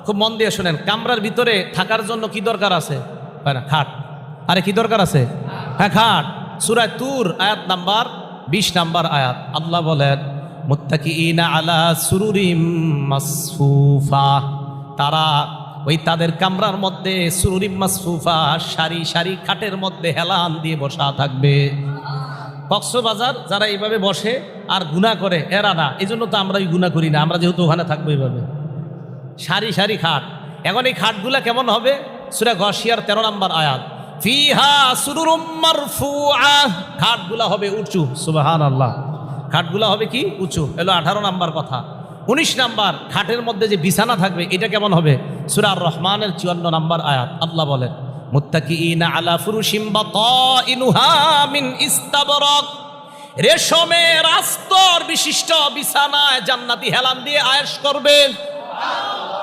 খুব মন দিয়ে শোনেন, কামরার ভিতরে থাকার জন্য কি দরকার আছে? না, খাট। আরে কি দরকার আছে? হ্যাঁ, খাট। সূরা তুর আয়াত নাম্বার 20 নাম্বার আয়াত, আল্লাহ বলেন মুত্তাকিইনা আলা সুরুরিম মাসফুফা, তারা ওই তাদের কামরার মধ্যে সুরুরিম মাসফুফা, সারি সারি খাটের মধ্যে হেলান দিয়ে বসা থাকবে। কক্সবাজার যারা এইভাবে বসে আর গুনাহ করে এরা না, এই জন্য তো আমরা গুনাহ করি না, আমরা যেহেতু ওখানে থাকবো এইভাবে সারি সারি খাট। এখন এই খাটগুলা কেমন হবে? সূরা গাশিয়ার 13 নম্বর আয়াত, ফিহা সুরুরুম মারফুআ, খাটগুলা হবে উঁচু। সুবহানাল্লাহ, খাটগুলা হবে কি? উঁচু। এলো 18 নম্বর কথা। 19 নাম্বার, খাটের মধ্যে যে বিছানা থাকবে এটা কেমন হবে? সূরা আর রহমানের 54 নম্বর আয়াত, আল্লাহ বলেন মুত্তাকিইনা আলা ফুরুশিম বাতাইনুহা মিন ইস্তাবরাক, রেশমের আস্তর বিশিষ্ট বিছানায় জান্নাতি হেলান দিয়ে আয়েশ করবে।